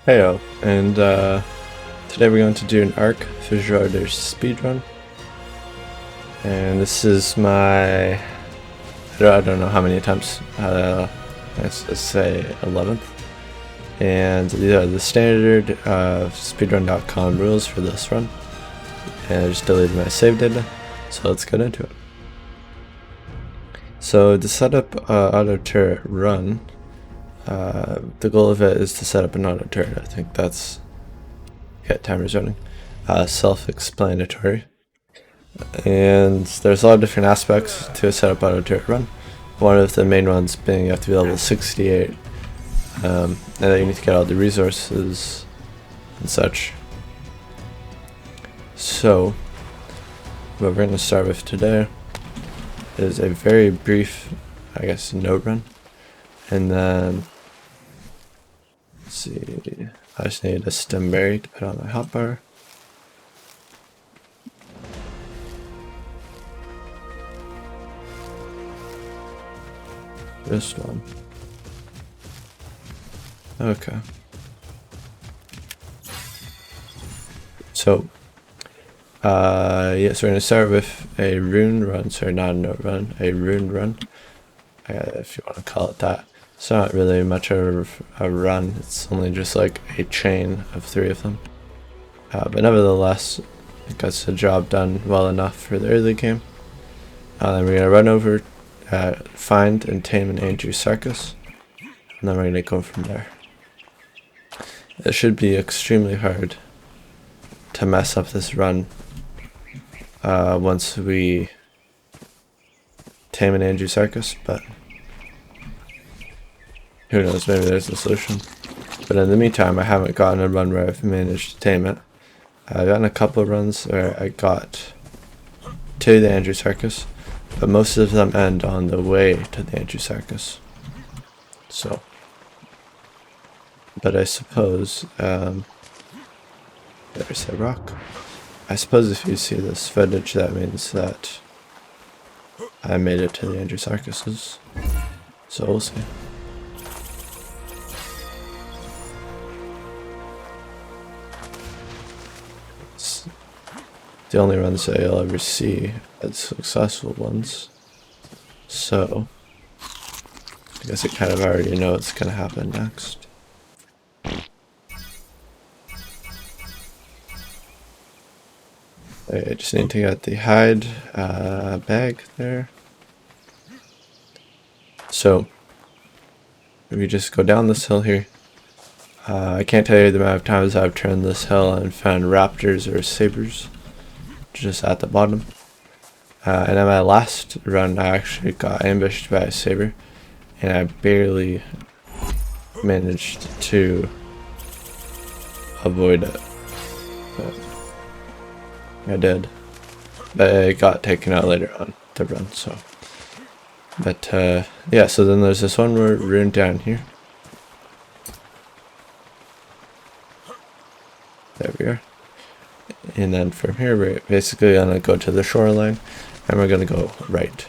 Heyo, and today we're going to do an Ark Fjordur speedrun, and this is my, I don't know how many attempts, let's just say 11th, and these are the standard speedrun.com rules for this run, and I just deleted my save data, so let's get into it. So to set up auto turret run, the goal of it is to set up an auto turret. I think that's timers running. Self-explanatory. And there's a lot of different aspects to a setup auto turret run. One of the main ones being you have to be level 68, and that you need to get all the resources and such. So, what we're going to start with today is a very brief, I guess, node run. And then, let's see, I just need a stem berry to put on my hotbar. This one. Okay. So, yes, we're going to start with a rune run. Sorry, not a node run, a rune run, if you want to call it that. It's not really much of a run, it's only just like a chain of 3 of them. But nevertheless, it gets the job done well enough for the early game. Then we're going to run over, find and tame an Andrew Circus, and then we're going to go from there. It should be extremely hard to mess up this run once we tame an Andrew Circus, but who knows, maybe there's a solution. But in the meantime, I haven't gotten a run where I've managed to tame it. I've gotten a couple of runs where I got to the Andrew Circus, but most of them end on the way to the Andrew Circus. So, but I suppose, there's a rock. I suppose if you see this footage, that means that I made it to the Andrew Circuses. So we'll see. It's the only runs that you'll ever see as successful ones. So, I guess I kind of already know what's going to happen next. I just need to get the hide bag there. So, if we just go down this hill here, I can't tell you the amount of times I've turned this hill and found raptors or sabers just at the bottom. And in my last run, I actually got ambushed by a saber, and I barely managed to avoid it. But I did, but it got taken out later on the run. So, but yeah. So then there's this one more rune down here. There we are. And then from here, we're basically gonna go to the shoreline, and we're gonna go right.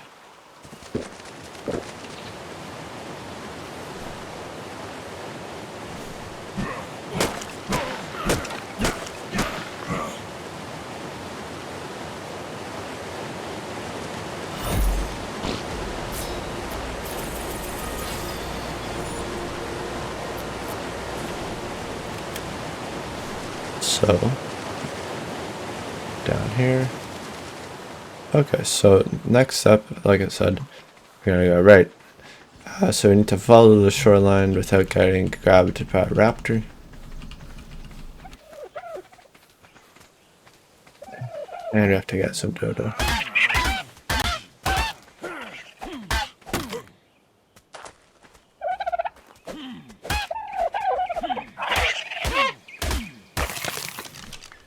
So, down here. Okay, so next up, like I said, we're gonna go right. So we need to follow the shoreline without getting grabbed by a raptor. And we have to get some dodo.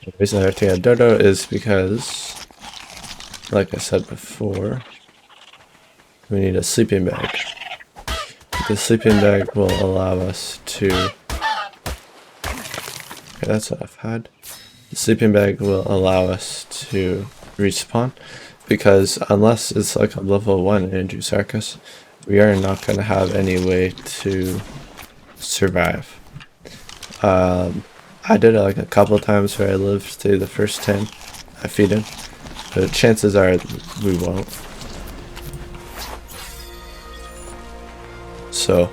The reason I have to get dodo is because, like I said before, we need a sleeping bag. The sleeping bag will allow us to... Okay, that's enough hide. The sleeping bag will allow us to respawn, because unless it's like a level 1 Andrew Circus, we are not going to have any way to survive. I did it like a couple times where I lived through the first 10 I feed in, but chances are we won't. So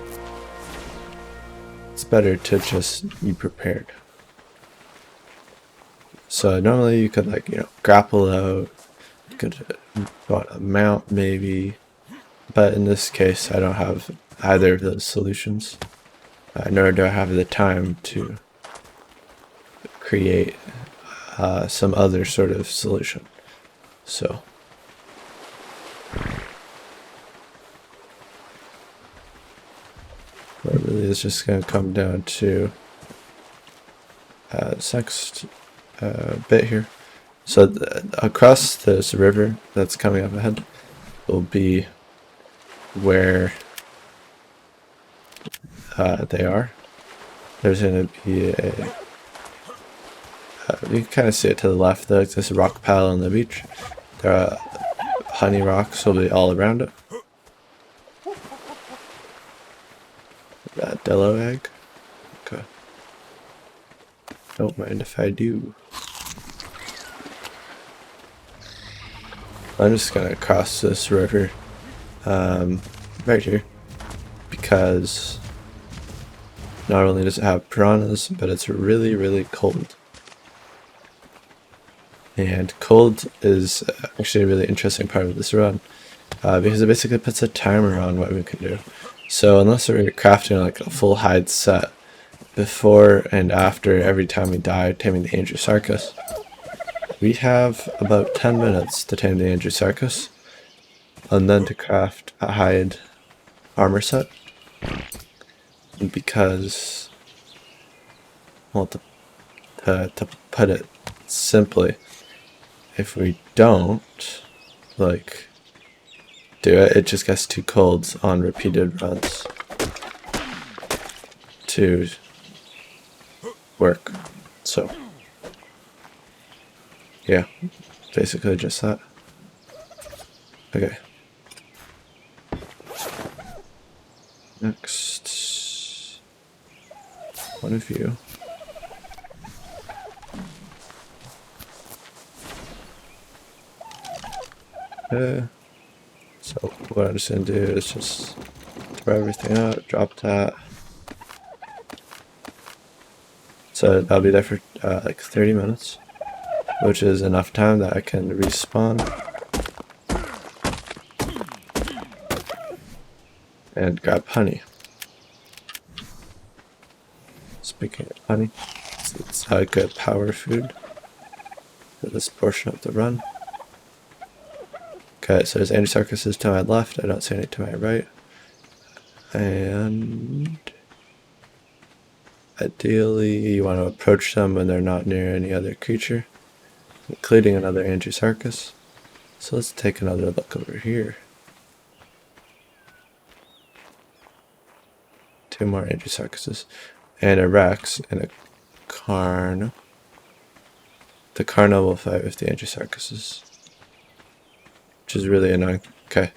it's better to just be prepared. So normally you could, like, you know, grapple out, you could go on a mount maybe, but in this case I don't have either of those solutions, nor do I have the time to create some other sort of solution. So it really is just going to come down to this next bit here. So across this river that's coming up ahead will be where they are. There's going to be a you can kind of see it to the left, there's this rock pile on the beach. There are honey rocks will be all around it. That Dello egg. Okay. Don't mind if I do. I'm just gonna cross this river right here, because not only does it have piranhas, but it's really, really cold. And cold is actually a really interesting part of this run, because it basically puts a timer on what we can do. So unless we're crafting like a full hide set before and after every time we die taming the Angiosarchus, we have about 10 minutes to tame the Angiosarchus, and then to craft a hide armor set. Because, well, to put it simply, if we don't, like, do it, it just gets too cold on repeated runs to work. So, yeah, basically just that. Okay. Next, one of you. So what I'm just gonna do is just throw everything out, drop that. So I'll be there for like 30 minutes, which is enough time that I can respawn and grab honey. Speaking of honey, it's a good power food for this portion of the run. Okay, so there's Angiosarchuses to my left, I don't see any to my right. And ideally you want to approach them when they're not near any other creature, including another Angiosarchus. So let's take another look over here. 2 more Angiosarchuses. And a Rex and a Carno. The Carno will fight with the Angiosarchuses, which is really annoying. Okay,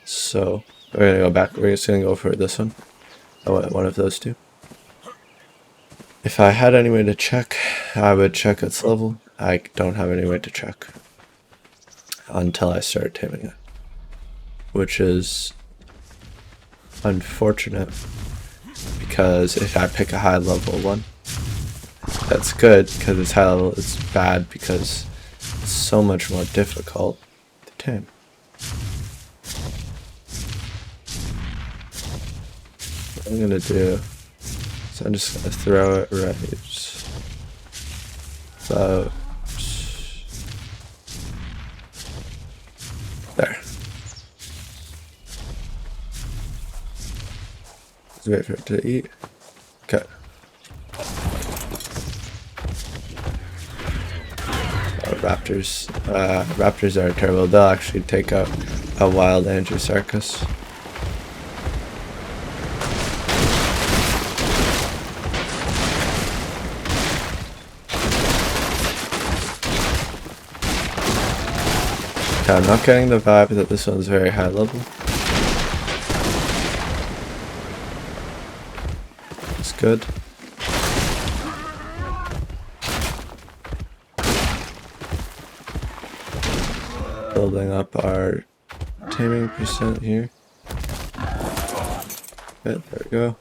so we're gonna go back. We're just gonna go for this one. I want one of those two. If I had any way to check, I would check its level. I don't have any way to check until I start taming it, which is unfortunate, because if I pick a high level one, that's good because it's high level. It's bad because it's so much more difficult to tame. What I'm gonna do, so I'm just gonna throw it right about there. Let's wait for it to eat. Okay. Raptors. Raptors are terrible. They'll actually take out a wild Angiosarchus. Okay, I'm not getting the vibe that this one's very high level. It's good. building up our taming percent here. Okay, there we go.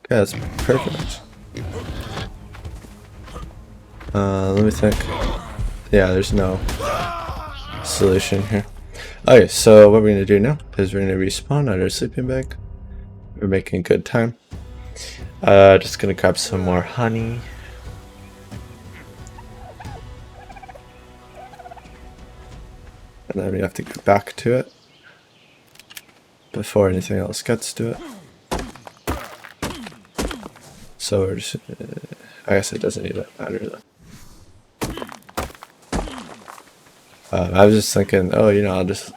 Okay, that's perfect. Let me think. Yeah, there's no solution here. Okay, so what we're gonna do now is we're gonna respawn at our sleeping bag. We're making good time. Just gonna grab some more honey. And then we have to get back to it before anything else gets to it. So we're just, I guess it doesn't even matter then. I was just thinking, oh, you know, I'll just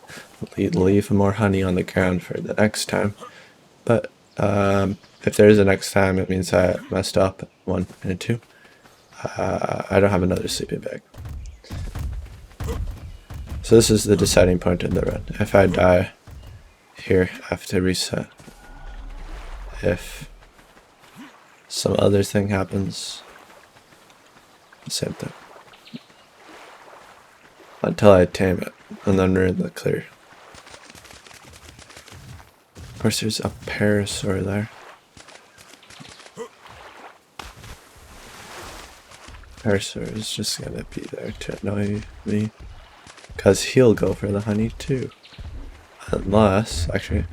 leave more honey on the ground for the next time. But if there is a next time, it means I messed up 1 and 2. I don't have another sleeping bag. So this is the deciding point in the run. If I die here, I have to reset. If some other thing happens, same thing. Until I tame it, and then we're in the clear. Of course there's a parasaur there. Parasaur is just gonna be there to annoy me. Because he'll go for the honey too. Unless, actually.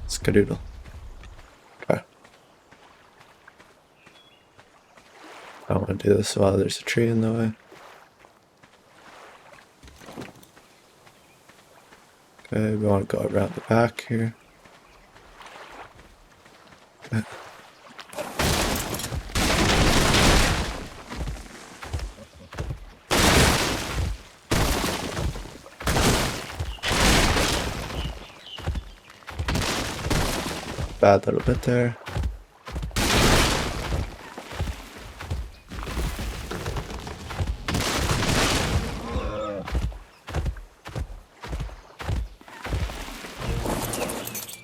Skadoodle. Okay. I don't want to do this while there's a tree in the way. Okay, we want to go around the back here. Okay. Bad little bit there.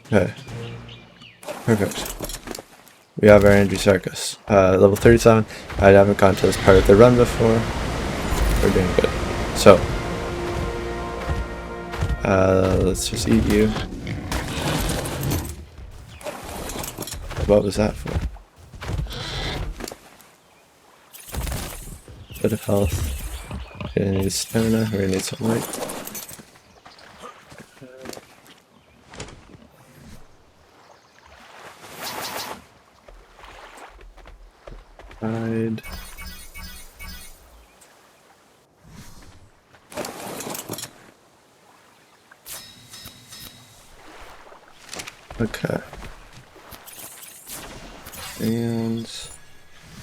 Okay. Perfect. We have our Andrew Circus. Level 37. I haven't gone to this part of the run before. We're doing good. So, let's just eat you. What was that for? Bit of health. We're gonna need stamina. We're gonna need some light. Hide. Okay. And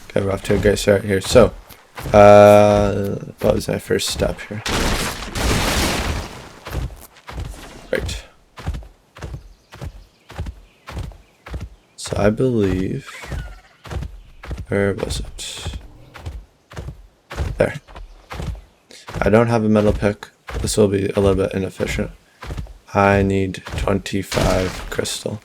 okay, we're off to a great start here. So, what was my first step here? Right. So I believe, where was it? There. I don't have a metal pick. This will be a little bit inefficient. I need 25 crystal.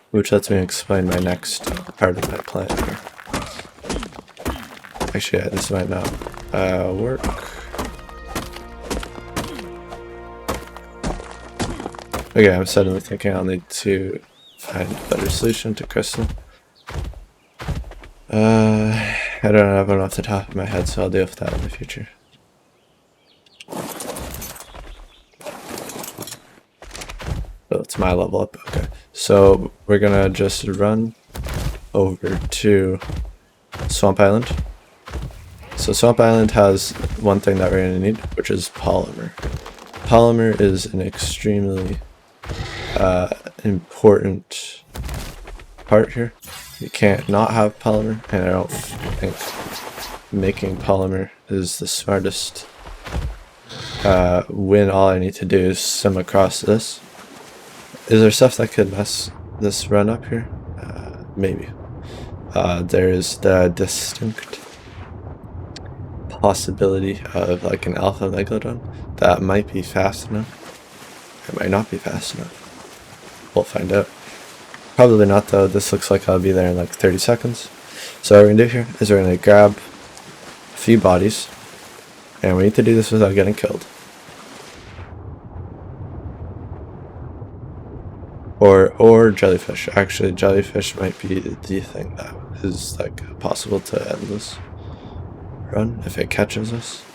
Which lets me explain my next part of my plan here. Actually, yeah, this might not work. Okay, I'm suddenly thinking I'll need to find a better solution to crystal. I don't have one off the top of my head, so I'll deal with that in the future. So it's my level up. Okay, so we're gonna just run over to Swamp Island. So Swamp Island has one thing that we're gonna need, which is polymer. Polymer is an extremely important part here. You can't not have polymer, and I don't think making polymer is the smartest. When all I need to do is swim across this. Is there stuff that could mess this run up here? Maybe. There is the distinct possibility of like an alpha megalodon that might be fast enough. It might not be fast enough. We'll find out. Probably not though. This looks like I'll be there in like 30 seconds. So what we're gonna do here is we're gonna grab a few bodies, and we need to do this without getting killed. Or jellyfish. Actually, jellyfish might be the thing that is like possible to end this run if it catches us.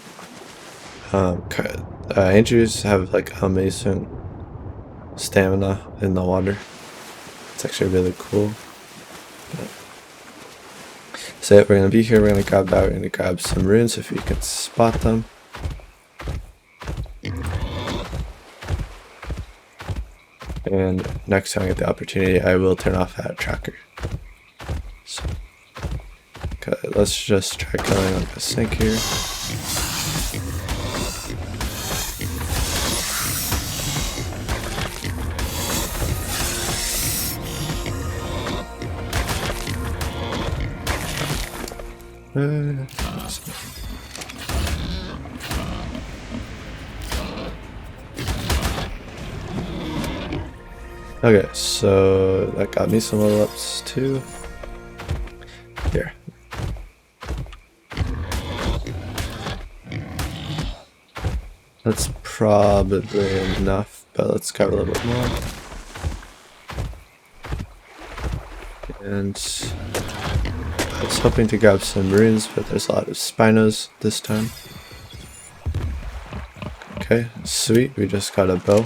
Andrews have like amazing stamina in the water. It's actually really cool. So we're gonna be here. We're gonna grab that. We're gonna grab some runes if you can spot them. And next time I get the opportunity, I will turn off that tracker. So, okay, let's just try killing like a snake here. Okay, so that got me some level ups too. Here. That's probably enough, but let's grab a little bit more. And I was hoping to grab some runes, but there's a lot of spinos this time. Okay, sweet, we just got a bow.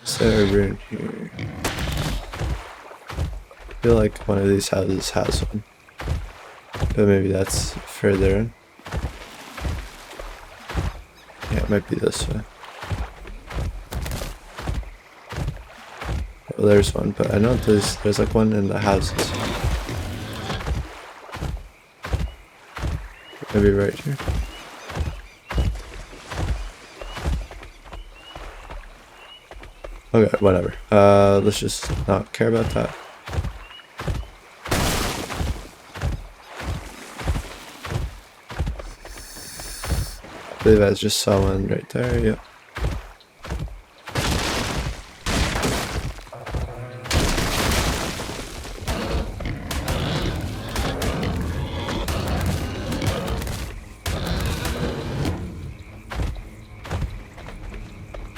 Is there a rune here? I feel like one of these houses has one. But maybe that's further in. Yeah, it might be this way. Well, there's one, but I know there's like one in the houses. Maybe right here. Okay, whatever. Let's just not care about that. I believe I just saw one right there, yep.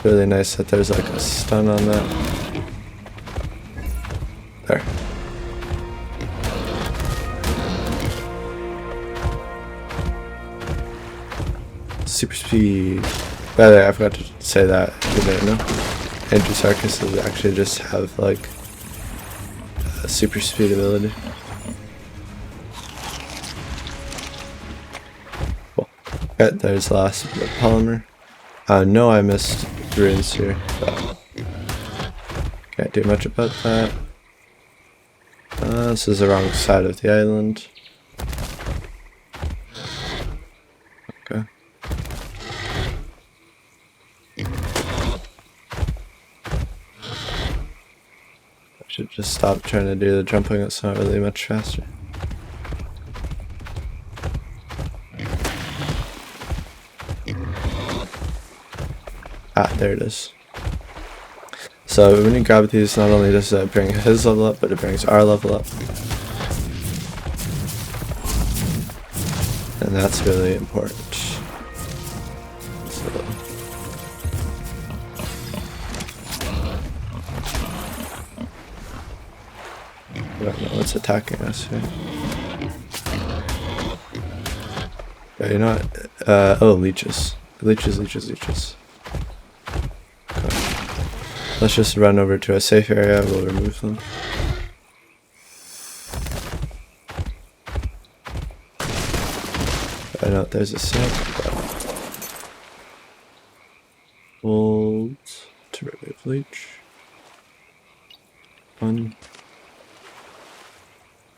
Really nice that there's like a stun on that. There. Super speed. By the way, I forgot to say that. You didn't know. Andrew Sarkis does actually just have like a super speed ability. Cool. Okay, there's the last polymer. No, I missed runes here, but can't do much about that. This is the wrong side of the island. Okay. I should just stop trying to do the jumping, it's not really much faster. Ah, there it is. So when you grab these, not only does it bring his level up, but it brings our level up. And that's really important. So. I don't know what's attacking us here. Yeah, you know what? Oh, leeches. Leeches. Let's just run over to a safe area, we'll remove them. I know there's a snake. Hold to remove leech. One.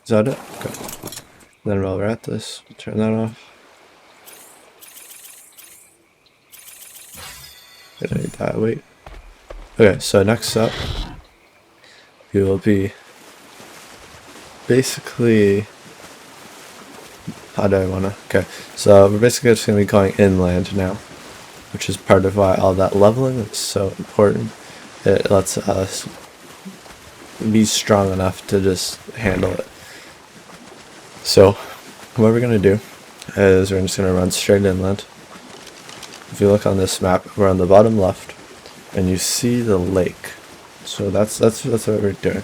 Is that it? Okay. Then while we're at this, we'll turn that off. I don't need that, wait. Okay, so next up, we will be basically, how do I wanna, okay, so we're basically just gonna be going inland now. which is part of why all that leveling is so important. It lets us be strong enough to just handle it. So what we're going to do is we're just going to run straight inland. If you look on this map, we're on the bottom left and you see the lake. So that's what we're doing,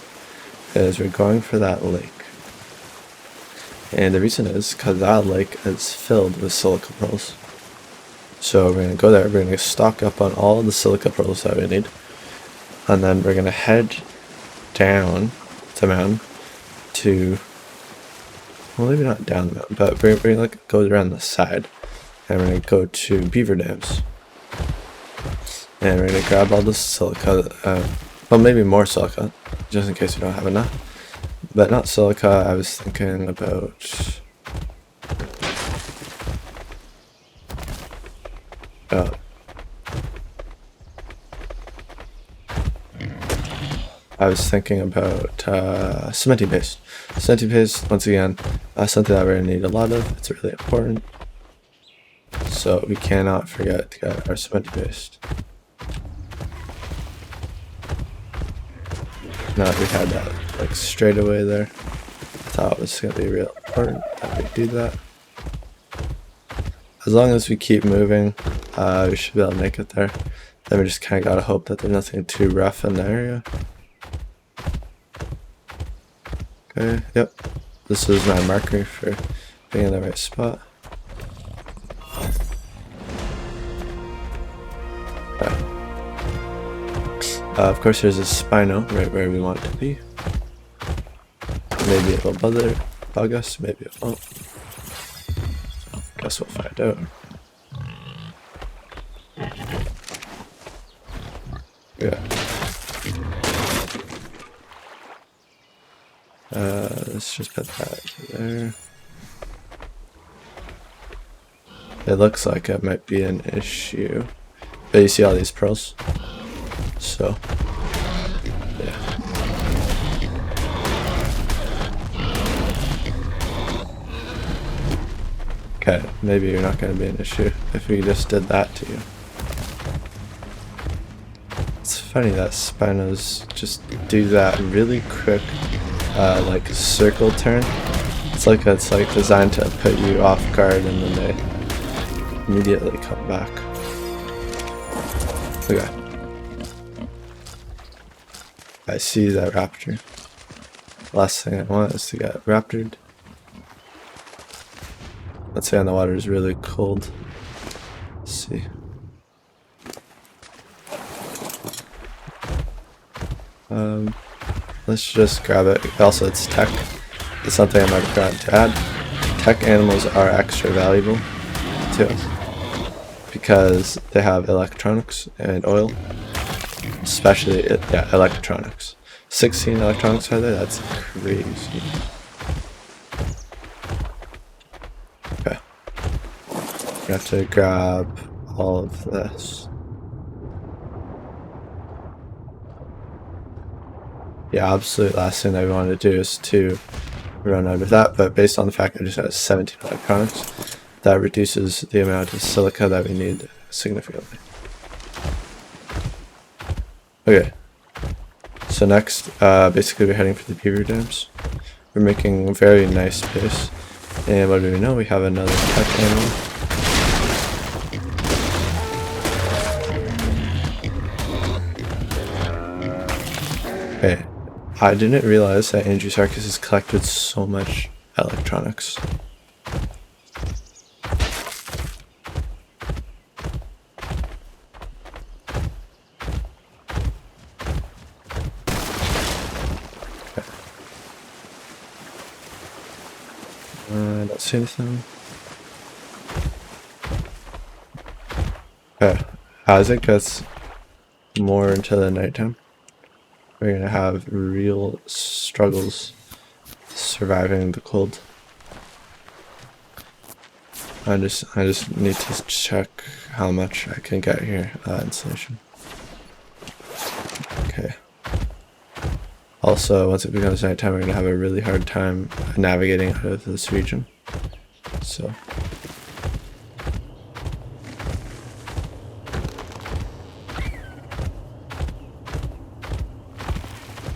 is we're going for that lake. And the reason is because that lake is filled with silica pearls. So we're going to go there, we're going to stock up on all the silica pearls that we need. And then we're going to head down the mountain to, well, maybe not down the mountain, but we're going to go around the side. And we're going to go to beaver dams. And we're going to grab all the silica, well, maybe more silica, just in case we don't have enough. But not silica, I was thinking about... I was thinking about cementing paste. Cementing paste, once again, something that we're going to need a lot of. It's really important. So we cannot forget to get our cementing paste. Now that we had that like straight away there, I thought it was going to be real important that we do that. As long as we keep moving, we should be able to make it there. Then we just kind of gotta hope that there's nothing too rough in the area. Okay, yep. This is my marker for being in the right spot. Of course there's a Spino right where we want it to be. Maybe it'll bug us, maybe it won't. So, guess we'll find out. Yeah. Let's just put that there. It looks like it might be an issue. But you see all these pearls? So, yeah. Okay, maybe you're not going to be an issue if we just did that to you. It's funny that Spinos just do that really quick, like circle turn. It's like designed to put you off guard, and then they immediately come back. Okay. I see that raptor. Last thing I want is to get raptored. Let's say on the water is really cold. Let's see. Let's just grab it. Also, it's tech. It's something I might forgot to add. Tech animals are extra valuable to us because they have electronics and oil. Especially, yeah, electronics. 16 electronics are there? That's crazy. Okay. We have to grab all of this. Yeah, absolute last thing that we want to do is to run out of that, but based on the fact that it just has 17 electronics, that reduces the amount of silica that we need significantly. Okay, so next, basically we're heading for the beaver dams. We're making very nice pace, and what do we know? We have another tech animal. Okay, I didn't realize that Andrewsarchus has collected so much electronics. I don't see anything. Okay, as it gets more into the nighttime, we're gonna have real struggles surviving the cold. I just need to check how much I can get here, insulation. Okay. Also, once it becomes nighttime, we're gonna have a really hard time navigating out of this region. So,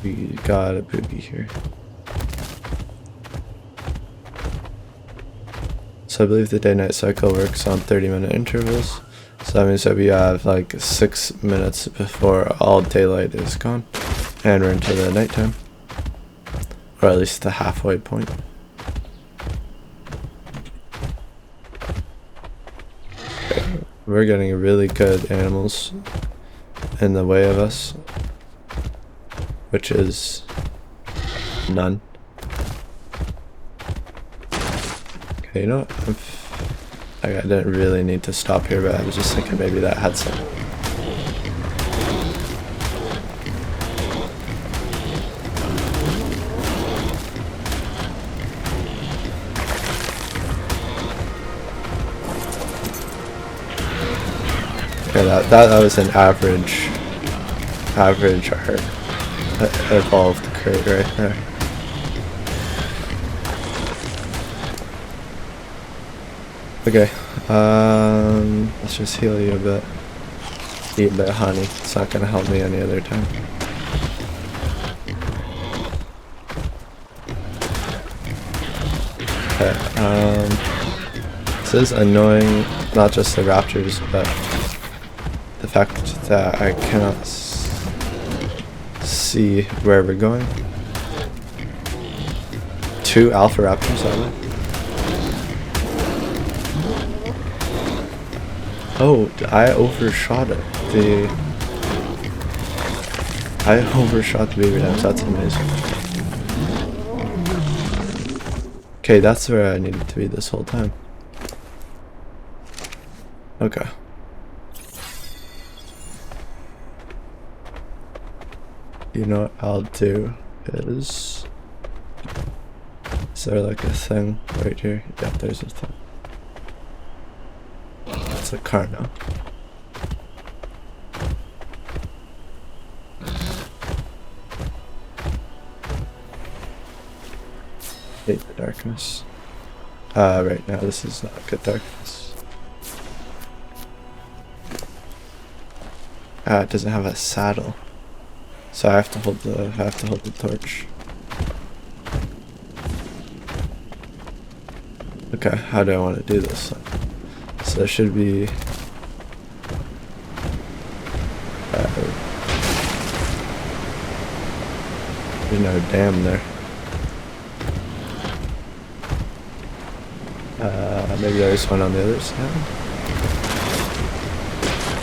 We got a boogie here. So I believe the day-night cycle works on 30-minute intervals. So that means that we have like 6 minutes before all daylight is gone. And we're into the nighttime. Or at least the halfway point. We're getting really good animals in the way of us. Which is none. Okay, you know what? I didn't really need to stop here, but I was just thinking maybe that had some. Yeah, that was an average Ark Evolved crate right there. Okay, let's just heal you a bit. Eat a bit of honey. It's not gonna help me any other time. Okay, this is annoying, not just the raptors, but the fact that I cannot see where we're going. 2 alpha raptors, are there? Oh, I overshot it. I overshot the baby dams. That's amazing. Okay, that's where I needed to be this whole time. Okay. You know what I'll do is there like a thing right here? Yeah, there's a thing. It's a car now. Hate the darkness. Right now this is not good darkness. It doesn't have a saddle. So I have to hold the torch. Okay, how do I want to do this then? So there should be there's no dam there. Maybe there's one on the other side.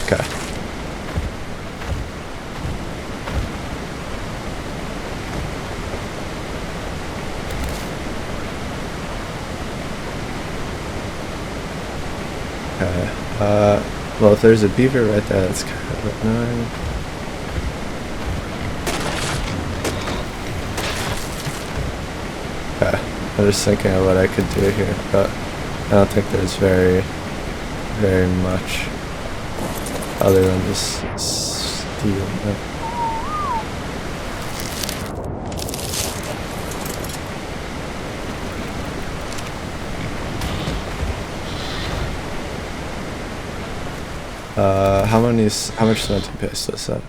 Okay. Well, if there's a beaver right there, that's kind of annoying. Okay, I'm just thinking of what I could do here, but I don't think there's very much other than just steal it. How much cementing paste is that?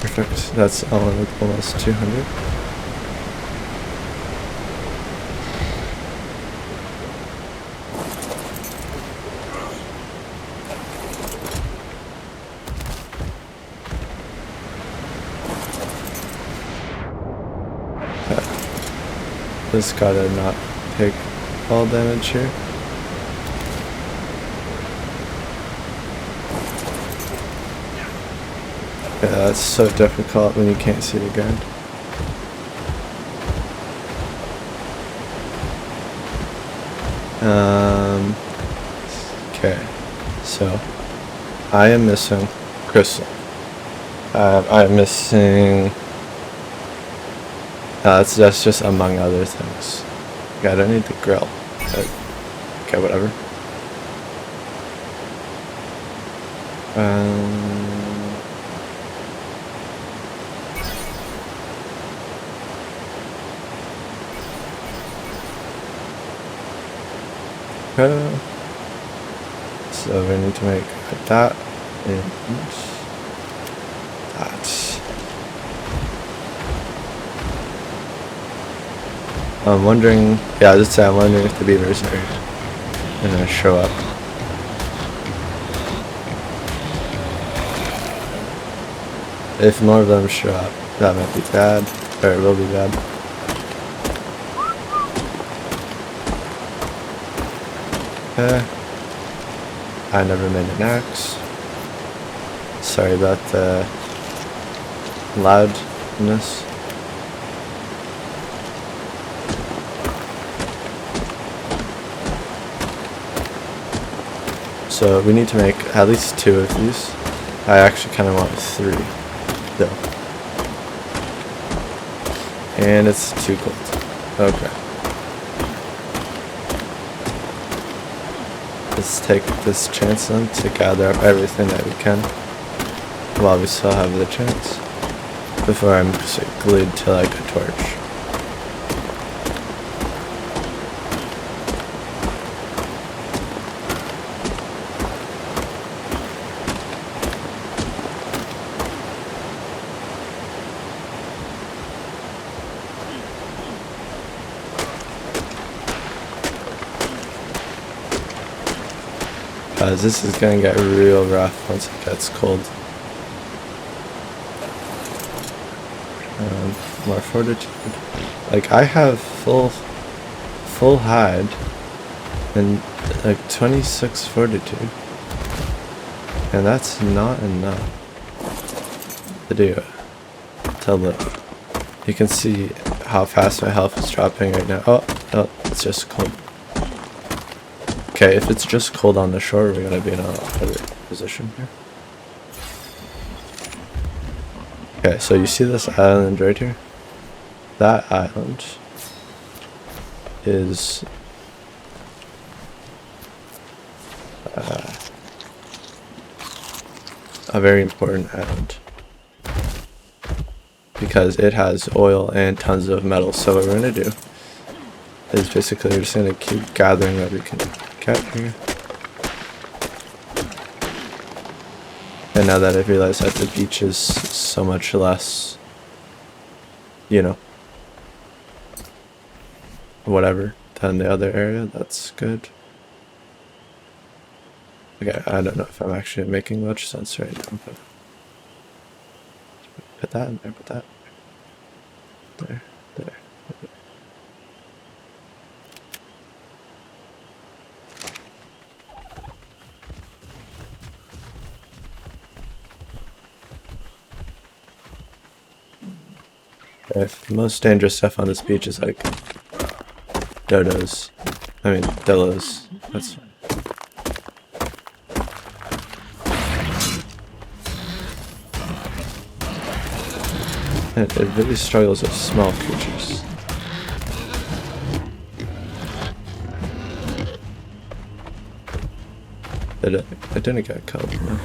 Perfect. That's almost 200. Just gotta not take all damage here. Yeah, that's so difficult when you can't see the ground. Okay, so I am missing crystal. I am missing. That's just among other things. Yeah, I don't need the grill. Okay, whatever. So we need to make that and that. I'm wondering, yeah, just say I'm wondering if the beavers are gonna show up. If more of them show up, that might be bad, or it will be bad. Okay. I never made an axe. Sorry about the loudness. So we need to make at least 2 of these. I actually kind of want 3, though. And it's too cold. Okay. Let's take this chance then to gather up everything that we can while we still have the chance before I'm glued to like a torch. This is gonna get real rough once it gets cold. More fortitude. Like I have full hide and like 26 fortitude, and that's not enough to do it. To live. You can see how fast my health is dropping right now. Oh, no, it's just cold. Okay, if it's just cold on the shore, we're gonna be in a better position here. Okay, so you see this island right here? That island is a very important island because it has oil and tons of metal. So what we're gonna do is basically we're just gonna keep gathering what we can get here. And now that I've realized that the beach is so much less, you know, whatever, than the other area, that's good. Okay, I don't know if I'm actually making much sense right now, but put that in there, put that there, there. The most dangerous stuff on this beach is like dodos. I mean, dillos. That's fine. It really struggles with small creatures. It didn't get killed, no.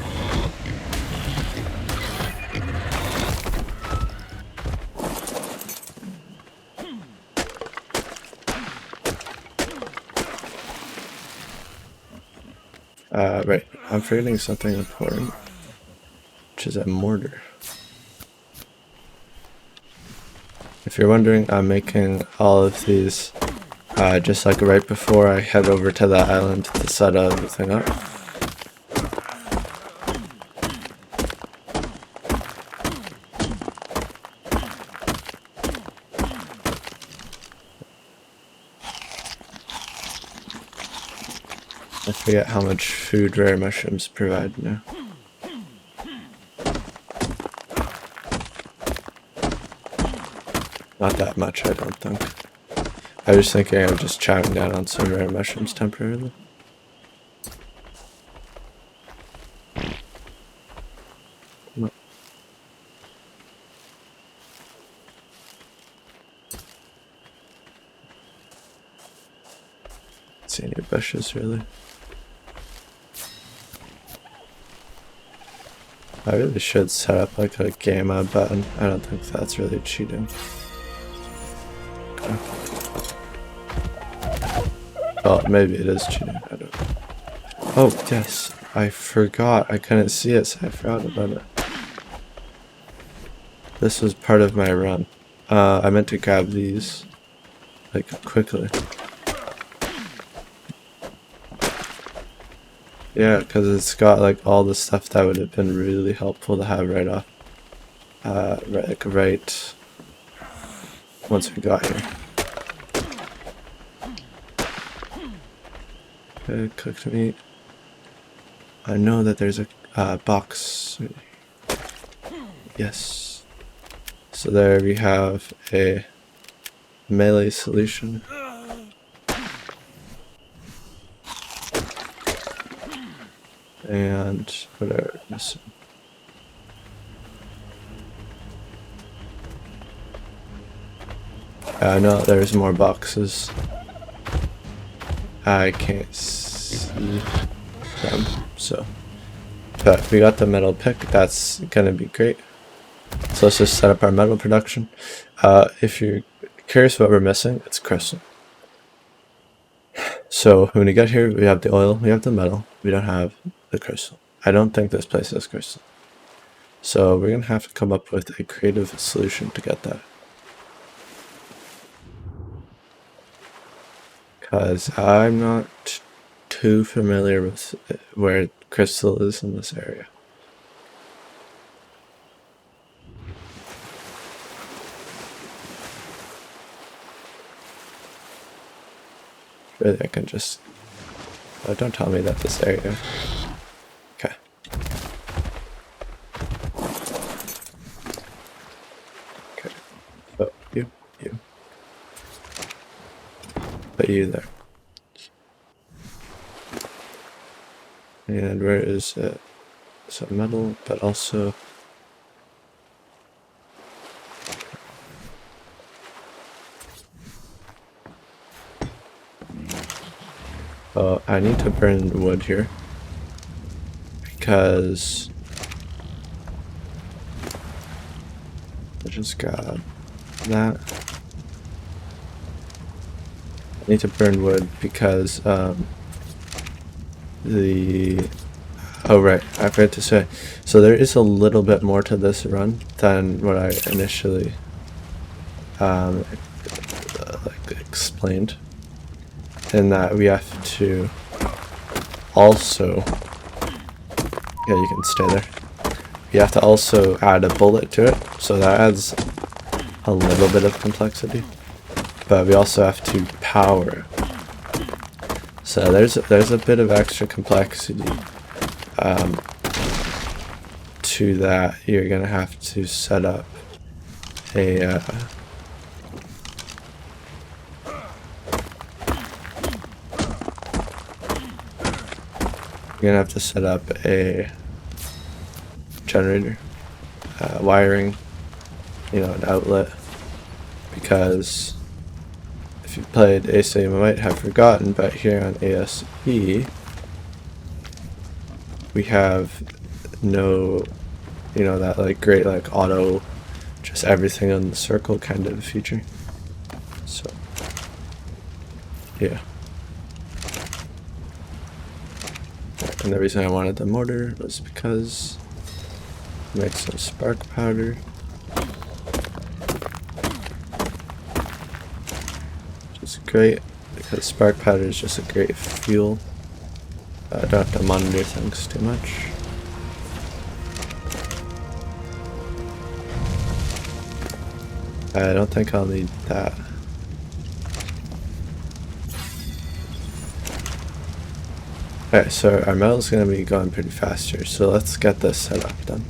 Right, I'm forgetting something important, which is a mortar. If you're wondering, I'm making all of these just like right before I head over to the island to set everything up. I forget how much food rare mushrooms provide now. Not that much, I don't think. I was thinking of just chowing down on some rare mushrooms temporarily. No. See any bushes really? I really should set up like a game mode button. I don't think that's really cheating. Okay. Well, maybe it is cheating. I don't know. Oh, yes. I forgot. I couldn't see it, so I forgot about it. This was part of my run. I meant to grab these, like, quickly. Yeah, because it's got, like, all the stuff that would have been really helpful to have right off. Right once we got here. Okay, cooked meat. I know that there's a box. Yes. So there we have a melee solution. And what are we missing? I know there's more boxes. I can't see them, so. But we got the metal pick, that's gonna be great. So let's just set up our metal production. If you're curious what we're missing, it's crystal. So when we get here, we have the oil, we have the metal, we don't have the crystal. I don't think this place has crystal. So we're gonna have to come up with a creative solution to get that. Because I'm not too familiar with where crystal is in this area. Really, I can just... Oh, don't tell me that this area... Okay. Okay. Oh, you. Put you there. And where is it? So metal, but also... Oh, I need to burn wood here. Because... I just got that. I need to burn wood because, oh right, I forgot to say. So there is a little bit more to this run than what I initially, explained. In that we have to also, yeah, you can stay there. You have to also add a bullet to it, so that adds a little bit of complexity. But we also have to power it. So there's a bit of extra complexity to that. You're gonna have to set up a you're gonna have to set up a generator, wiring, you know, an outlet, because if you played ASA you might have forgotten, but here on ASE we have no, you know, that like great like auto, just everything on the circle kind of feature. So yeah. And the reason I wanted the mortar was because it makes some spark powder. Which is great, because spark powder is just a great fuel. I don't have to monitor things too much. I don't think I'll need that. Okay, so our metal's gonna be going pretty fast here, so let's get this set up then.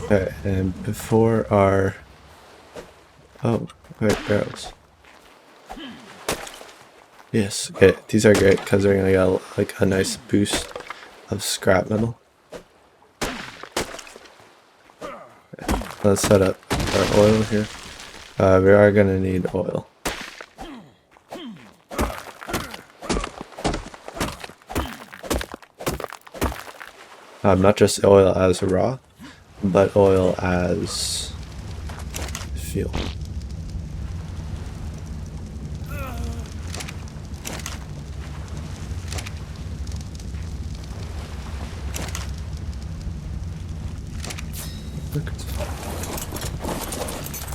Okay, and before our... Oh, wait, barrels. Yes, okay, these are great because they're gonna get like a nice boost of scrap metal. Okay, let's set up our oil here. We are gonna need oil. Not just oil as raw, but oil as fuel.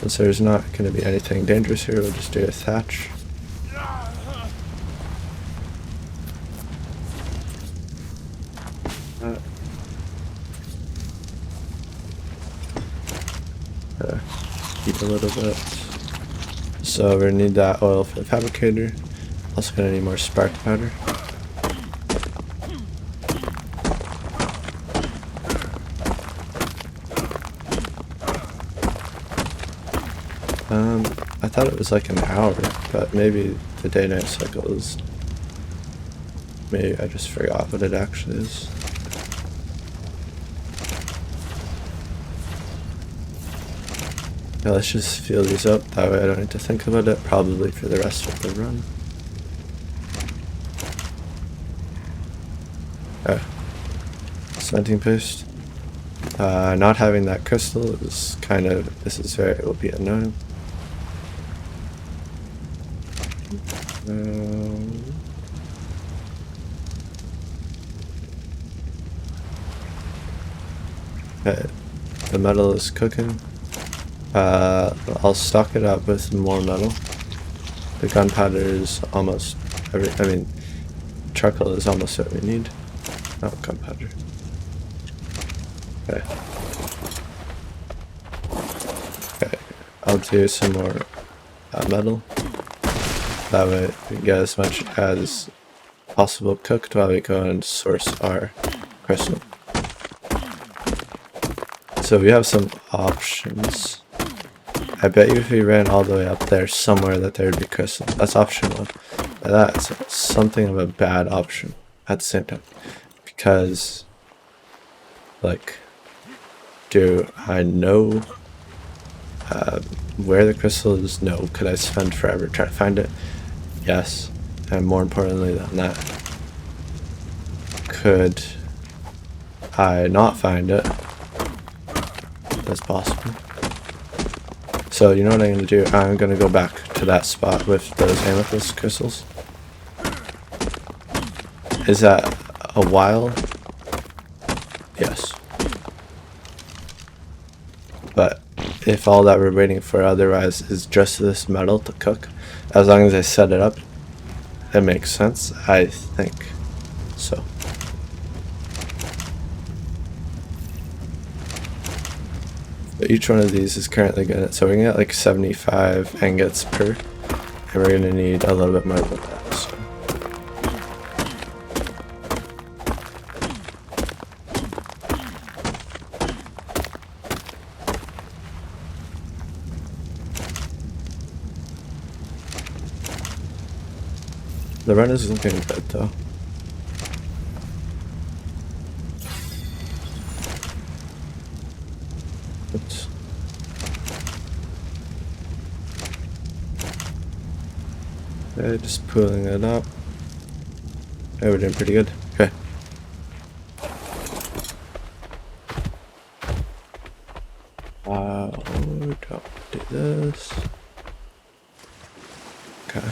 Since there's not going to be anything dangerous here, we'll just do a thatch. Heat a little bit. So we're going to need that oil for the fabricator. Also going to need more spark powder. I thought it was like an hour, but maybe the day-night cycle is... Maybe I just forgot what it actually is. Yeah, let's just fill these up, that way I don't need to think about it, probably for the rest of the run. Cementing paste. Not having that crystal is kind of... This is very... It will be annoying. Okay, the metal is cooking. I'll stock it up with more metal. The gunpowder is almost charcoal is almost what we need. Not gunpowder. Okay. Okay, I'll do some more metal. That way we can get as much as possible cooked while we go and source our crystal. So we have some options. I bet you if we ran all the way up there somewhere that there would be crystal. That's option one. And that's something of a bad option at the same time. Because, like, do I know where the crystal is? No. Could I spend forever trying to find it? Yes. And more importantly than that, could I not find it? That's possible. So you know what I'm going to do? I'm going to go back to that spot with those amethyst crystals. Is that a while? Yes. But if all that we're waiting for otherwise is just this metal to cook, as long as I set it up, it makes sense, I think so. Each one of these is currently gonna, so we're gonna get like 75 ingots per, and we're gonna need a little bit more than that. So. The run is looking good though. Oops. Okay, just pulling it up. Okay, we're doing pretty good. Okay. Don't do this. Okay.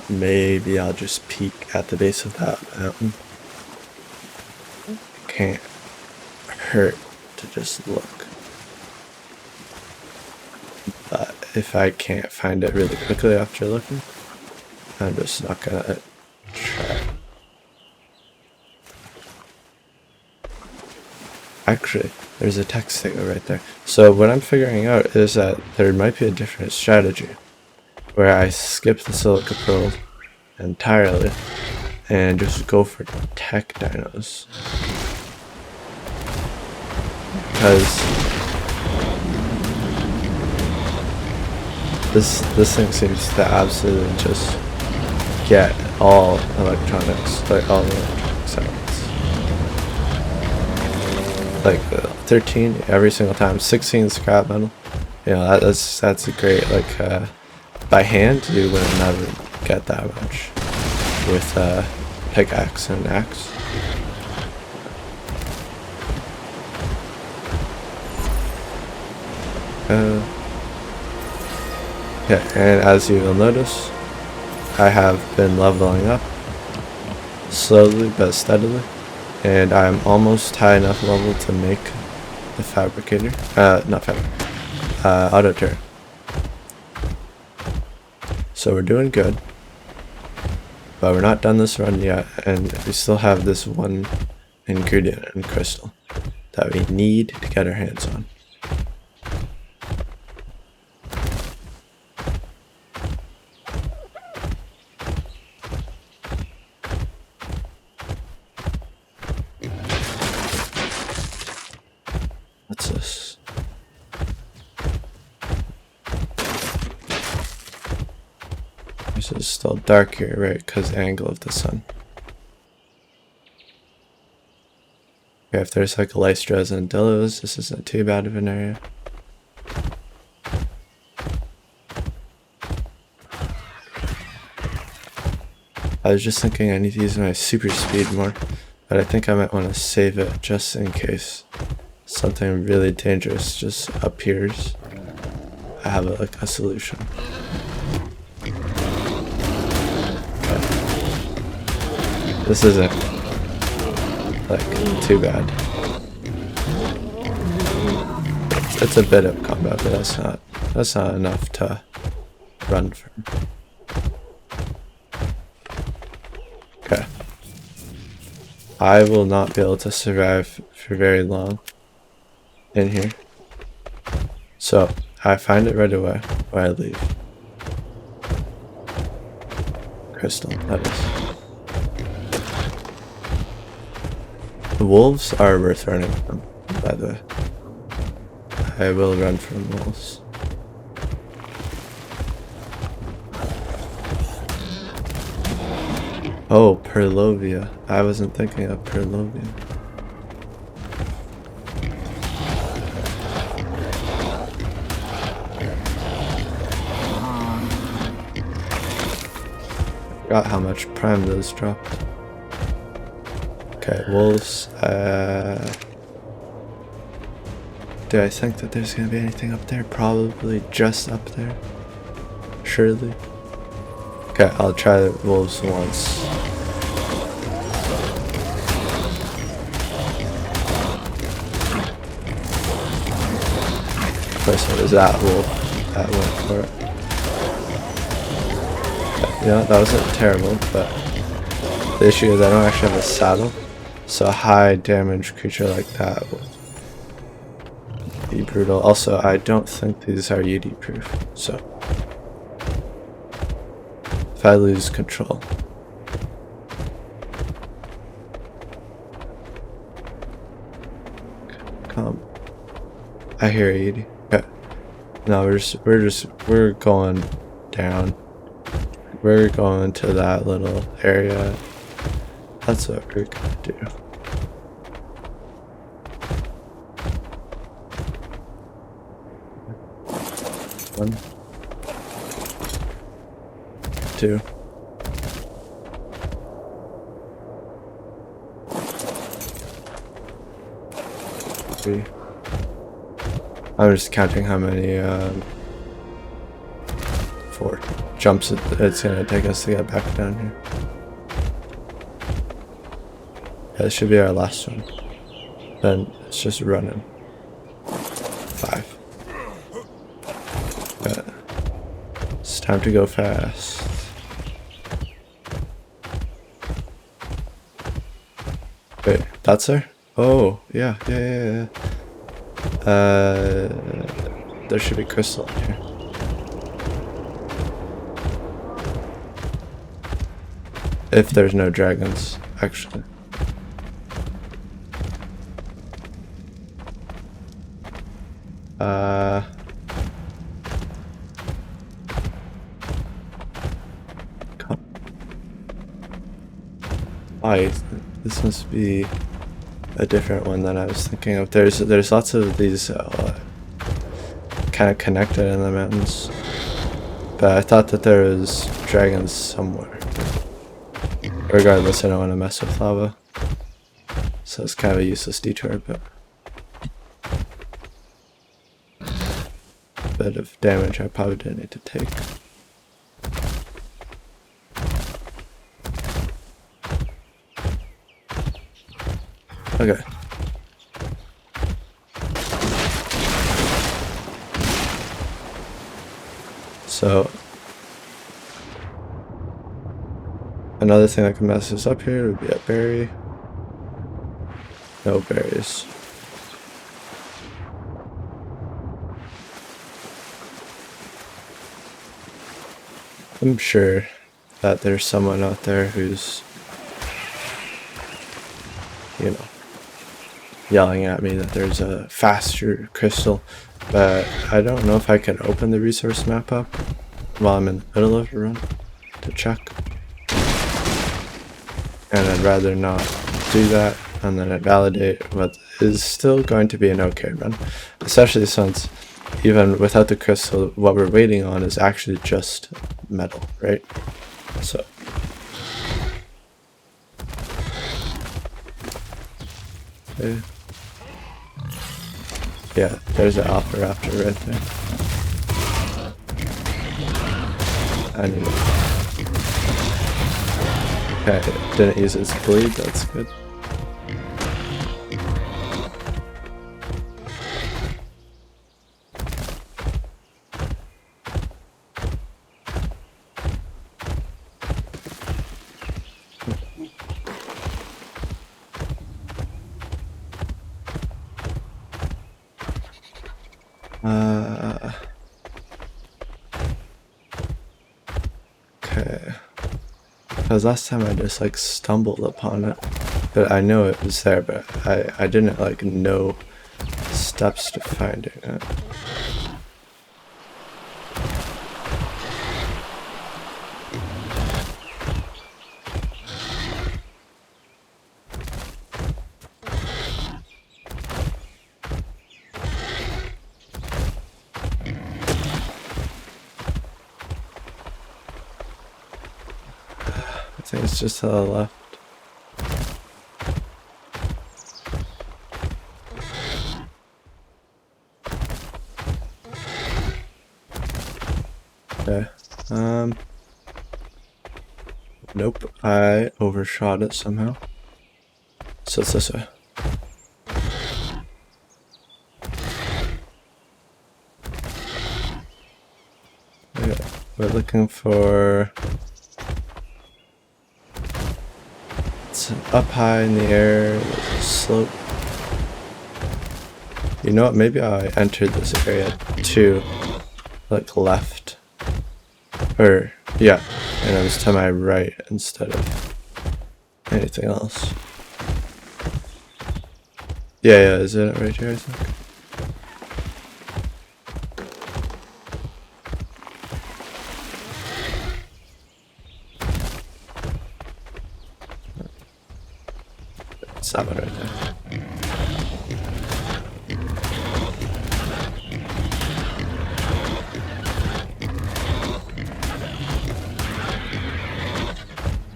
Maybe I'll just peek at the base of that mountain. Can't hurt to just look. But if I can't find it really quickly after looking, I'm just not gonna try. Actually, there's a text sticker right there. So what I'm figuring out is that there might be a different strategy where I skip the silica probe entirely and just go for tech dinos. Because this thing seems to absolutely just get all electronics, like all the electronics elements. Like 13 every single time, 16 scrap metal. You know, that's a great, like, by hand you would never get that much with pickaxe and axe. Yeah, and as you will notice, I have been leveling up slowly but steadily, and I'm almost high enough level to make the fabricator, auto turret. So we're doing good, but we're not done this run yet, and we still have this one ingredient in crystal that we need to get our hands on. What's this? This is still dark here, right? Because the angle of the sun. Okay, if there's like lystras and dillos, this isn't too bad of an area. I was just thinking I need to use my super speed more, but I think I might want to save it just in case something really dangerous just appears. I have like a solution. Okay. This isn't like too bad. It's a bit of combat, but that's not enough to run from. Okay. I will not be able to survive for very long in here. So I find it right away where I leave. Crystal, that is. The wolves are worth running from, by the way. I will run from wolves. Oh, Perlovia. I wasn't thinking of Perlovia. Forgot how much prime those dropped. Okay, wolves. Do I think that there's gonna be anything up there? Probably just up there. Surely. Okay, I'll try the wolves once. Of course it was that wolf that went for it. Yeah, that wasn't terrible, but the issue is I don't actually have a saddle, so a high damage creature like that would be brutal. Also, I don't think these are UD proof, so if I lose control. Come. I hear 80. Okay. No, we're going down. We're going to that little area. That's what we're gonna do. One. Two. Three. I'm just counting how many, 4 jumps it's gonna take us to get back down here. Yeah, this should be our last one. Then it's just running. 5. Yeah. It's time to go fast. Wait, that's her? Oh, yeah. There should be crystal in here. If there's no dragons, actually. Why? This must be a different one than I was thinking of. There's lots of these kind of connected in the mountains, But I thought that there was dragons somewhere. Regardless, I don't want to mess with lava. So it's kind of a useless detour, but a bit of damage I probably didn't need to take. Okay. So another thing that can mess us up here would be a berry. No berries. I'm sure that there's someone out there who's, you know, yelling at me that there's a faster crystal, but I don't know if I can open the resource map up while I'm in the middle of a run to check. And I'd rather not do that, and then invalidate what is still going to be an okay run, especially since even without the crystal, what we're waiting on is actually just metal, right? So okay. Yeah, there's an alpha raptor right there. I need it. Okay, didn't use its bleed, that's good. Okay. Because last time I just like stumbled upon it. But I know it was there, but I didn't like know steps to finding it. I think it's just to the left. Okay. Nope. I overshot it somehow. So it's this way. Okay. We're looking for... It's up high in the air, there's a slope. You know what, maybe I entered this area too, like left. Or, yeah, and it was to my right instead of anything else. Yeah, is it right here, I think? It's that one right there.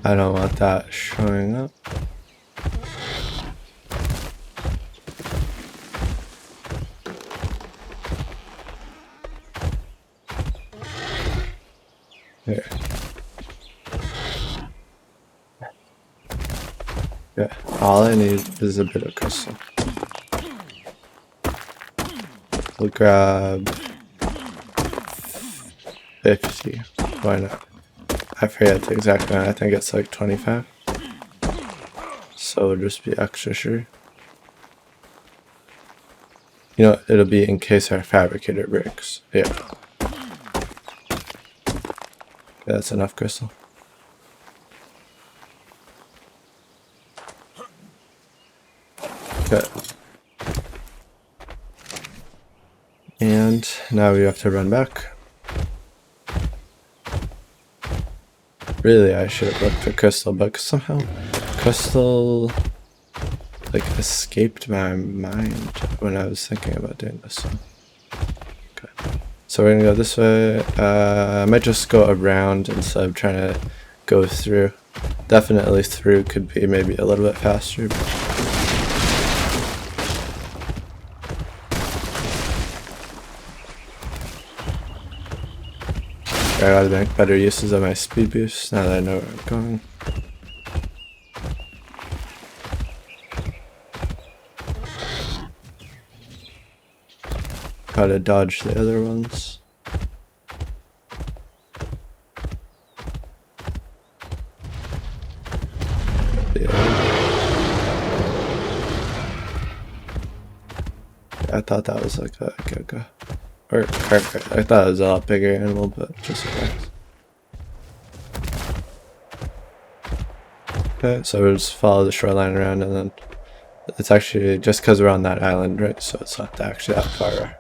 I don't want that showing up. Here. Yeah, all I need is a bit of crystal. We'll grab 50. Why not? I forget the exact amount. I think it's like 25. So it'll just be extra sure. You know, it'll be in case our fabricator breaks. Yeah. That's enough crystal. Okay. And now we have to run back. Really, I should have looked for crystal, but somehow crystal like escaped my mind when I was thinking about doing this. So So we're gonna go this way. I might just go around instead of trying to go through. Definitely through could be maybe a little bit faster. I gotta make better uses of my speed boost now that I know where I'm going. How to dodge the other ones. I thought that was like a Gaga. Or carpet. I thought it was a lot bigger animal, but just works. Okay, so we'll just follow the shoreline around, and then it's actually just because we're on that island, right? So it's not actually that far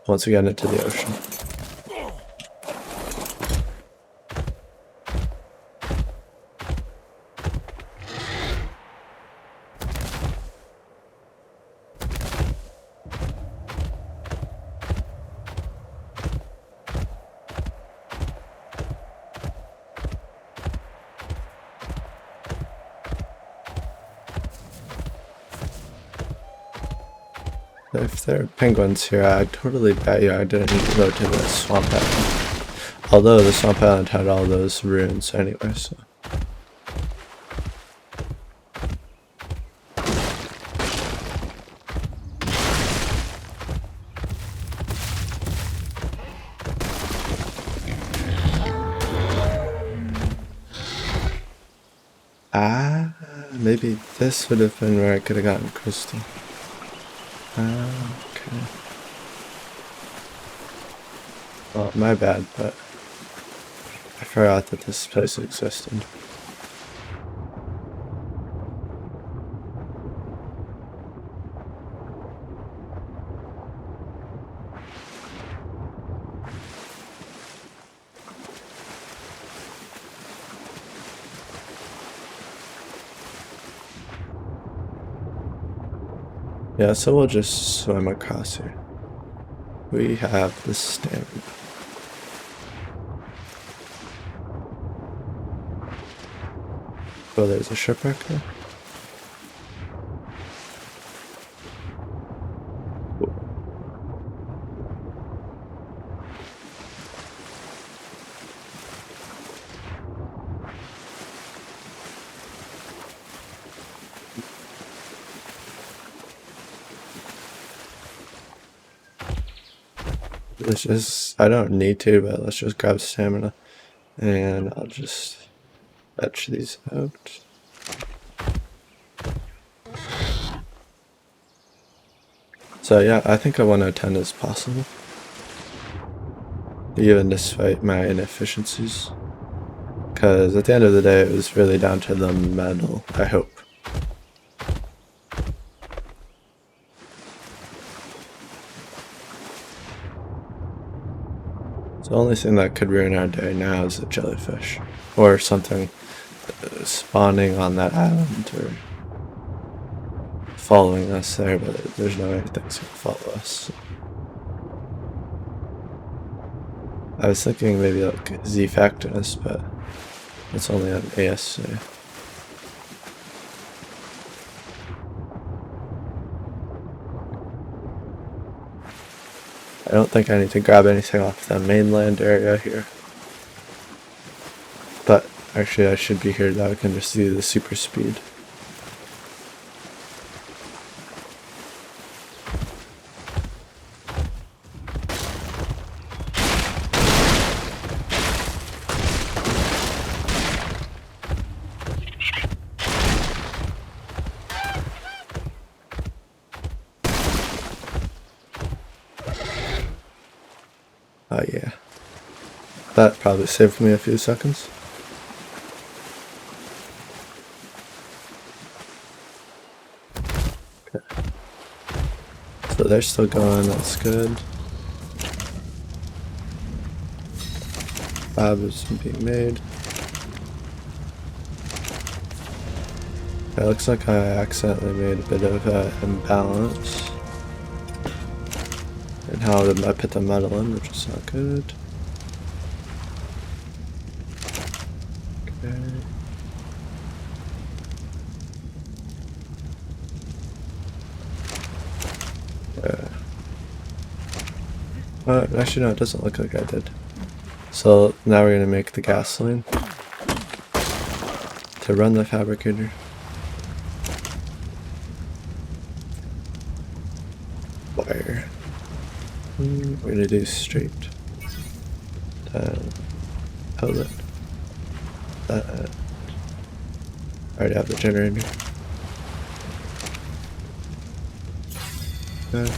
once we get into the ocean. If there are penguins here, I'd totally bet you I didn't need to go to the swamp island. Although the swamp island had all those ruins anyway, so. Maybe this would have been where I could have gotten crystal. Okay. Well, my bad, but I forgot that this place existed. Yeah, so we'll just swim across here. We have the stamina. Oh, there's a shipwreck there. Let's just, I don't need to, but let's just grab stamina. And I'll just fetch these out. So yeah, I think a 110 is possible. Even despite my inefficiencies. Because at the end of the day, it was really down to the metal, I hope. The only thing that could ruin our day now is a jellyfish. Or something spawning on that island or following us there, but there's no way things can follow us. I was thinking maybe like Z-Factinus, but it's only on ASC. I don't think I need to grab anything off the mainland area here. But actually I should be here now. I can just do the super speed. Oh yeah. That probably saved me a few seconds. Okay. So they're still going, that's good. Fab is being made. It looks like I accidentally made a bit of an imbalance. And how did I put the metal in, which is not good. Okay. Actually, no, it doesn't look like I did. So now we're gonna make the gasoline to run the fabricator. Wire. We're gonna do straight. Then outlet. That. I already have the generator. Okay.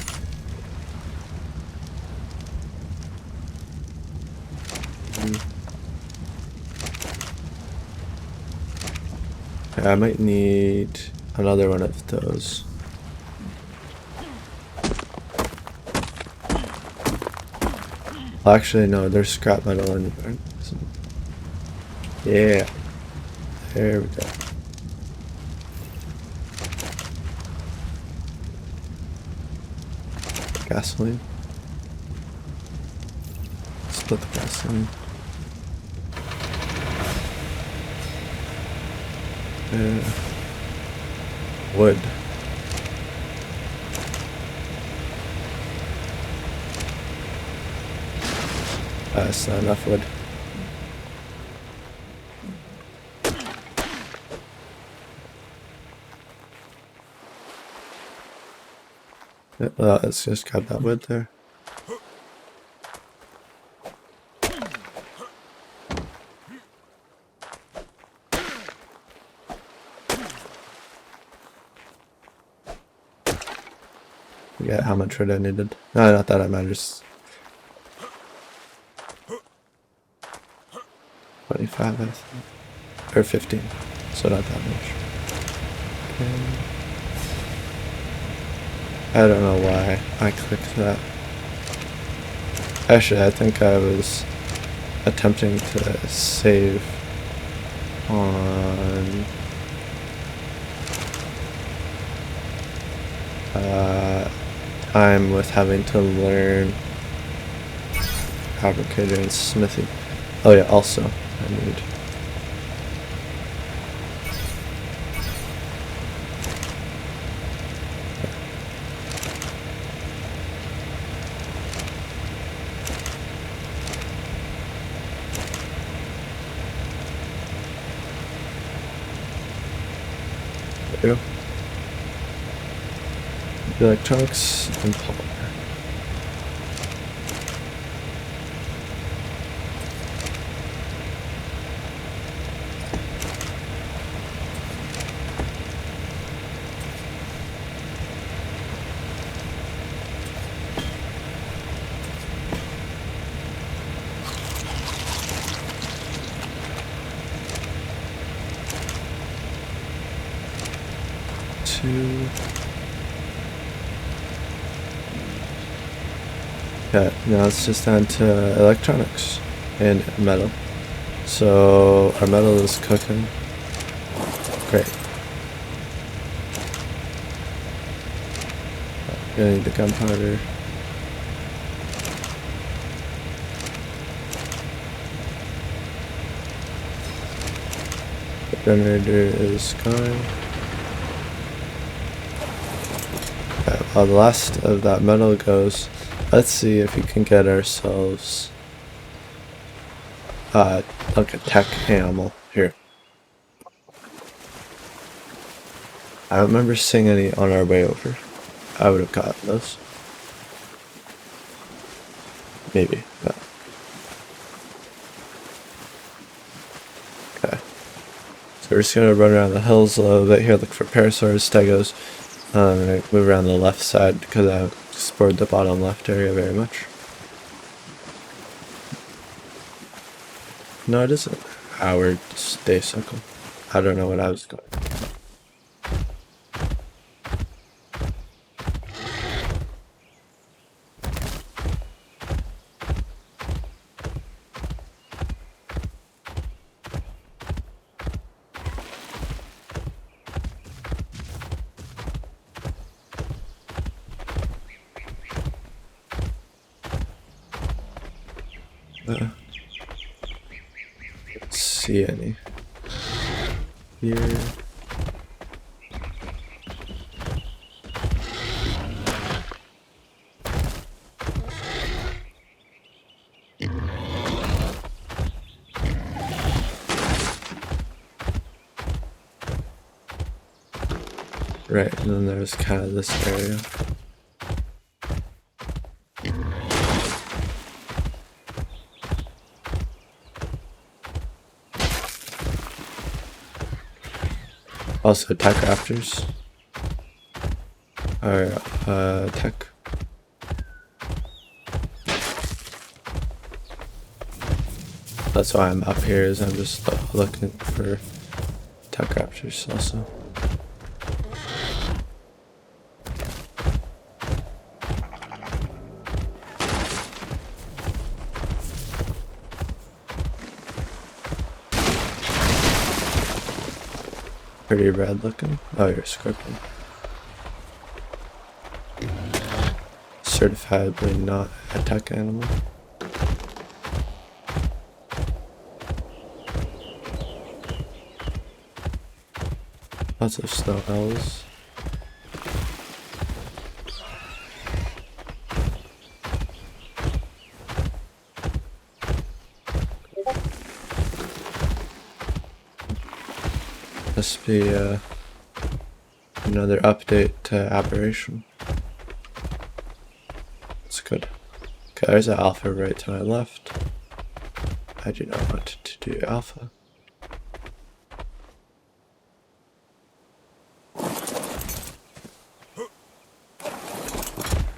I might need another one of those. Well, actually, no, there's scrap metal in there. Yeah. There we go. Gasoline. Split the gasoline. Wood. That's not enough wood. Let's just grab that wood there. Forget how much wood I needed. No, not that it matters. 25, I think. Or 15. So not that much. Okay. I don't know why I clicked that. Actually, I think I was attempting to save on time with having to learn fabricator and smithing. Oh yeah, also I need there we go. Electronics and polymer. Yeah, now it's just down to electronics and metal. So our metal is cooking. Great. Gonna need the gunpowder. The generator is going. Okay, while the last of that metal goes, let's see if we can get ourselves like a tech animal here. I don't remember seeing any on our way over. I would have gotten those. Maybe, but okay. So we're just gonna run around the hills a little bit here, look for parasaurs, stegos. I'm gonna move around the left side because I explored the bottom left area very much. No, it isn't Howard Staysuckle. I don't know what I was going. Don't see any here. Right, and then there's kind of this area. Also tech raptors. Or tech. That's why I'm up here, is I'm just looking for tech raptors also. Pretty red looking. Oh, you're a scorpion. Certifiably not a tech animal. Lots of snow owls. Must be another update to Aberration. That's good. Okay, there's an alpha right to my left. I do not want to do alpha.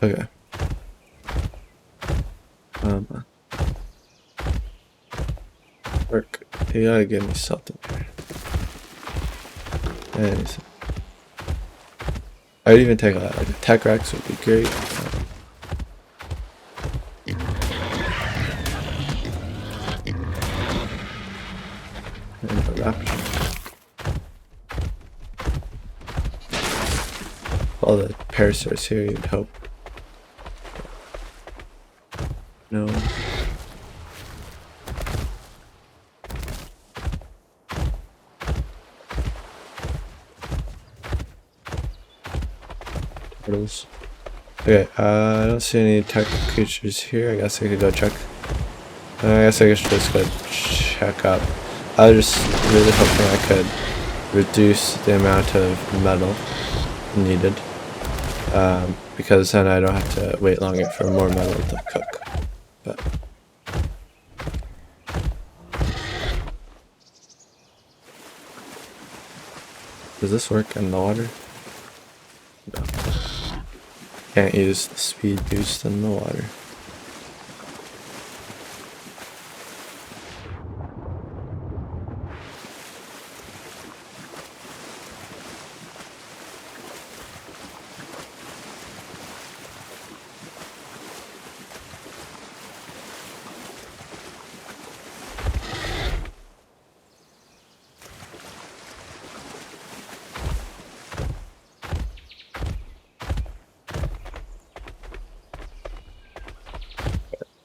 Okay. Work. You gotta give me something here. Anything. I'd even take like a tech rex would be great. And a raptor. All the parasaurs here, you'd hope. No. Turtles. Okay, I don't see any tech creatures here. I guess I could go check. I guess I should just go check up. I was just really hoping I could reduce the amount of metal needed. Because then I don't have to wait longer for more metal to cook. But does this work in the water? No. Can't use the speed boost in the water.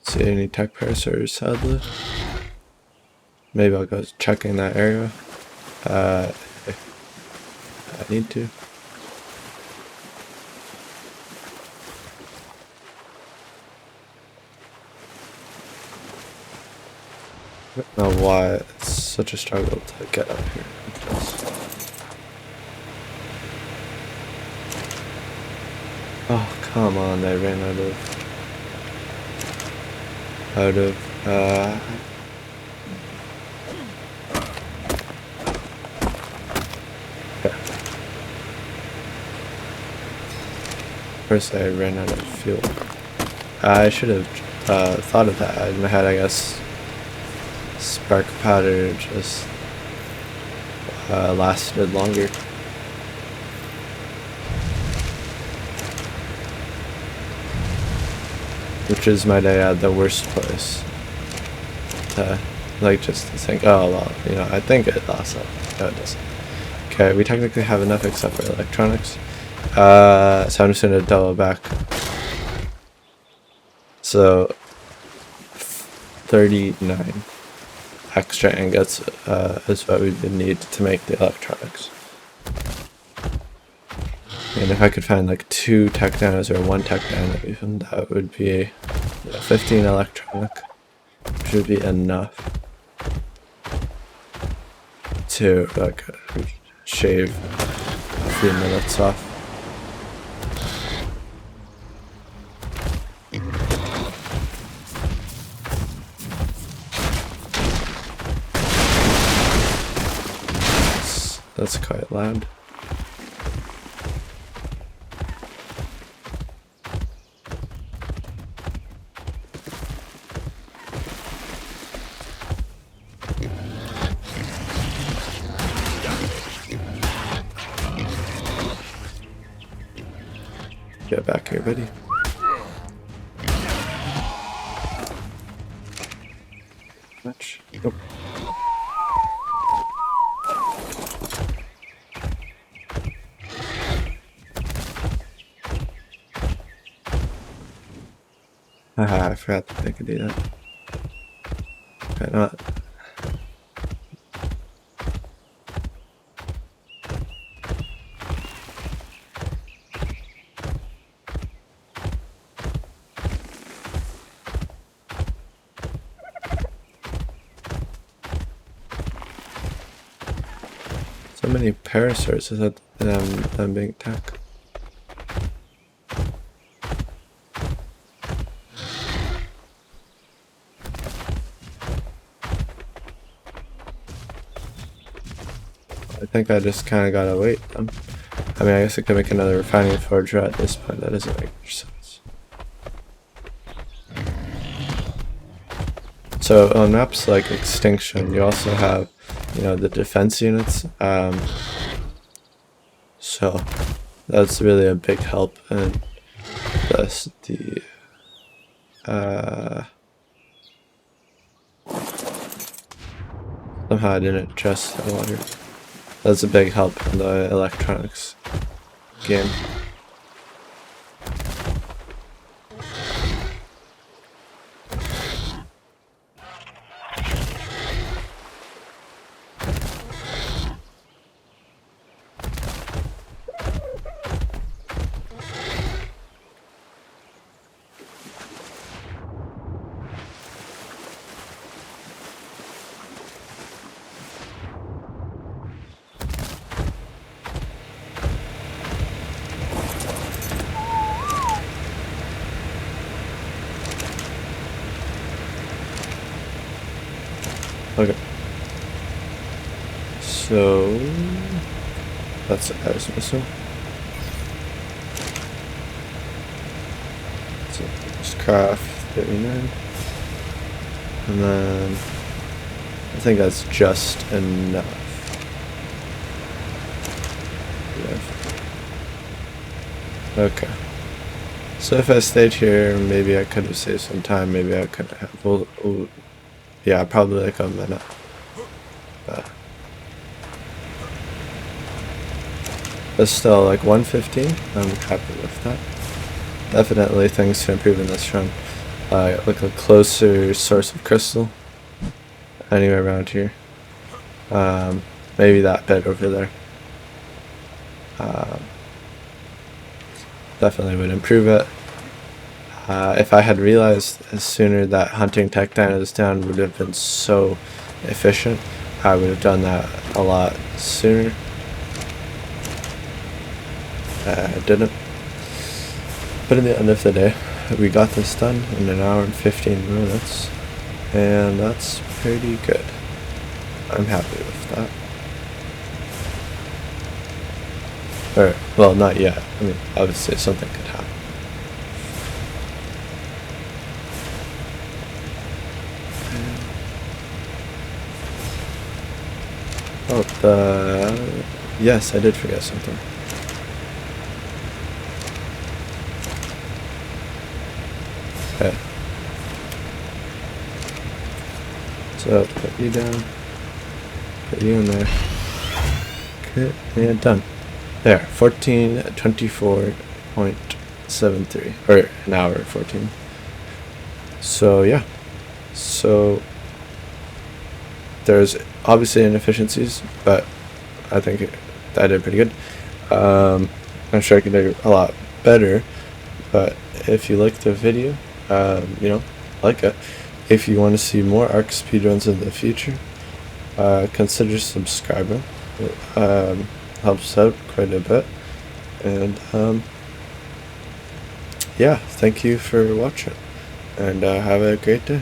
See any tech parasaurs, sadly. Maybe I'll go check in that area. If I need to. I don't know why it's such a struggle to get up here. Oh, come on, they ran out of okay. First I ran out of fuel. I should have thought of that in my head, I guess. Spark powder just lasted longer. Which is, might I add, the worst place to, like, just to think, oh, well, you know, I think it lasts up. No, it doesn't. Okay, we technically have enough except for electronics. So I'm just gonna double back. So, 39 extra ingots is what we would need to make the electronics. And if I could find like 2 tech dinos or 1 tech dino even, that would be 15 electronic, which would be enough to like shave a few minutes off. That's quite loud. Get back here, buddy. Much. Nope. Haha, I forgot that I could do that. Why not? So many parasaurs without them being attacked. I think I just kind of gotta wait. I mean, I guess I could make another refining forge at this point. That doesn't make much sense. So on maps like Extinction, you also have, you know, the defense units. So that's really a big help. And thus the somehow I didn't adjust the water. That's a big help in the electronics game. Okay. So that's what I was missing. So just craft 39. And then I think that's just enough. Yeah. Okay. So if I stayed here, maybe I could have saved some time. Maybe I could have. Well, yeah, probably like a minute. But still, like 115, I'm happy with that. Definitely things to improve in this run. Like a closer source of crystal. Anywhere around here. Maybe that bit over there. Definitely would improve it. If I had realized sooner that hunting tech dinos down would have been so efficient, I would have done that a lot sooner. I didn't. But in the end of the day, we got this done in 1 hour and 15 minutes, and that's pretty good. I'm happy with that. Or, well, not yet. I mean, obviously something could happen. Oh, yes, I did forget something. Okay. So, put you down. Put you in there. Okay, and done. There, 14:24.73. Or an hour 14. So, yeah. So there's obviously inefficiencies, but I think I did pretty good. I'm sure I can do a lot better, but if you like the video, like it. If you want to see more Ark speedruns in the future, consider subscribing. It helps out quite a bit. And yeah, thank you for watching, and have a great day.